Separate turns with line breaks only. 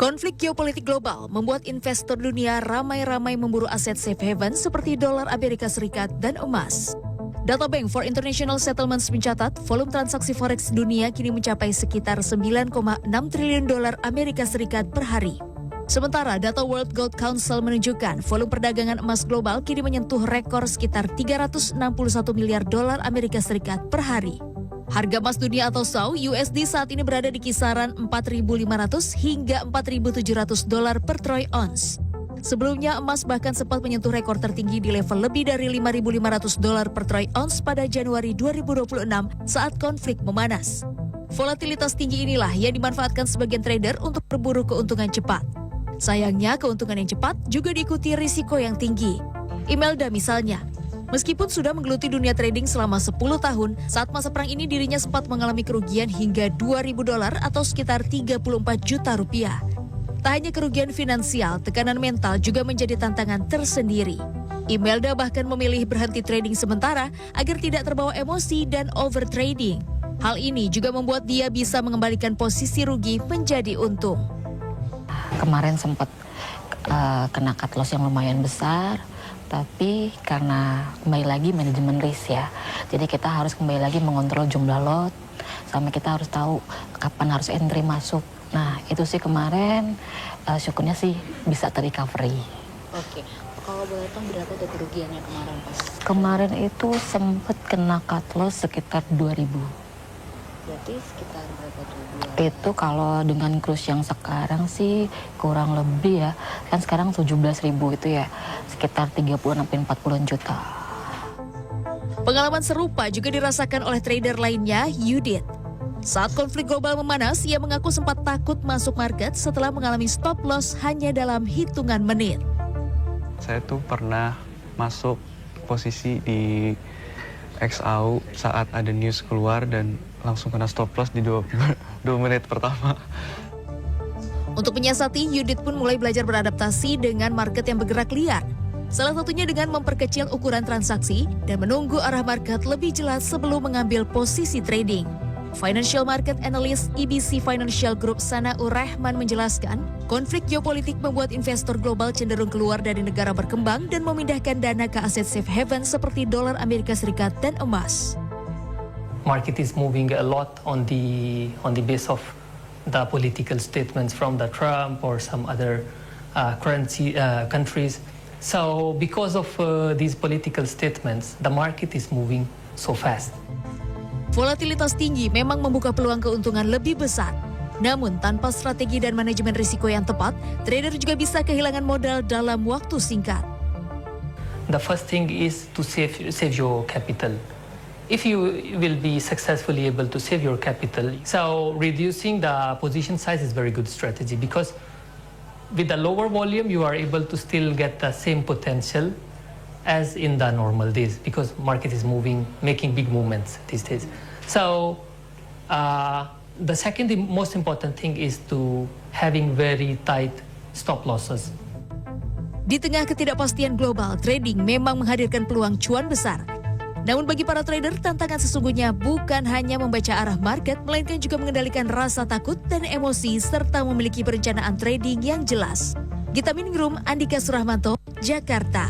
Konflik geopolitik global membuat investor dunia ramai-ramai memburu aset safe haven seperti dolar Amerika Serikat dan emas. Data Bank for International Settlements mencatat volume transaksi forex dunia kini mencapai sekitar 9,6 triliun dolar Amerika Serikat per hari. Sementara data World Gold Council menunjukkan volume perdagangan emas global kini menyentuh rekor sekitar 361 miliar dolar Amerika Serikat per hari. Harga emas dunia atau SAU USD saat ini berada di kisaran 4.500 hingga 4.700 dolar per troy ounce. Sebelumnya emas bahkan sempat menyentuh rekor tertinggi di level lebih dari 5.500 dolar per troy ounce pada Januari 2026 saat konflik memanas. Volatilitas tinggi inilah yang dimanfaatkan sebagian trader untuk berburu keuntungan cepat. Sayangnya keuntungan yang cepat juga diikuti risiko yang tinggi. Imelda misalnya, meskipun sudah menggeluti dunia trading selama 10 tahun, saat masa perang ini dirinya sempat mengalami kerugian hingga 2.000 dolar atau sekitar 34 juta rupiah. Tak hanya kerugian finansial, tekanan mental juga menjadi tantangan tersendiri. Imelda bahkan memilih berhenti trading sementara agar tidak terbawa emosi dan overtrading. Hal ini juga membuat dia bisa mengembalikan posisi rugi menjadi untung.
Kemarin sempat kena cut loss yang lumayan besar, tapi karena kembali lagi manajemen risk ya, jadi kita harus kembali lagi mengontrol jumlah lot, sama kita harus tahu kapan harus entry masuk. Nah itu sih kemarin syukurnya sih bisa terrecovery.
Oke, kalau boleh tahu berapa tuh kerugiannya kemarin pas?
Kemarin itu sempat kena cut loss sekitar 2.000.
Berarti sekitar berapa tuh?
Itu kalau dengan kurs yang sekarang sih kurang lebih ya, kan sekarang 17.000 itu ya, sekitar 30-40 juta.
Pengalaman serupa juga dirasakan oleh trader lainnya, Yudit. Saat konflik global memanas, ia mengaku sempat takut masuk market setelah mengalami stop loss hanya dalam hitungan menit.
Saya tuh pernah masuk posisi di XAU saat ada news keluar dan langsung kena stop loss di 2 menit pertama.
Untuk menyiasati, Yudit pun mulai belajar beradaptasi dengan market yang bergerak liar. Salah satunya dengan memperkecil ukuran transaksi dan menunggu arah market lebih jelas sebelum mengambil posisi trading. Financial Market Analyst EBC Financial Group Sanaur Rahman menjelaskan, konflik geopolitik membuat investor global cenderung keluar dari negara berkembang dan memindahkan dana ke aset safe haven seperti dolar Amerika Serikat dan emas.
Market is moving a lot on the base of the political statements from the Trump or some other countries. So because of these political statements, the market is moving so fast.
Volatilitas tinggi memang membuka peluang keuntungan lebih besar. Namun tanpa strategi dan manajemen risiko yang tepat, trader juga bisa kehilangan modal dalam waktu singkat.
The first thing is to save your capital. If you will be successfully able to save your capital, so reducing the position size is very good strategy, because with the lower volume you are able to still get the same potential as in the normal days, because market is moving, making big movements these days. So the second most important thing is to having very tight stop losses.
Di tengah ketidakpastian global, trading memang menghadirkan peluang cuan besar. Namun bagi para trader, tantangan sesungguhnya bukan hanya membaca arah market, melainkan juga mengendalikan rasa takut dan emosi, serta memiliki perencanaan trading yang jelas. Gita Miningrum, Andika Suramanto, Jakarta.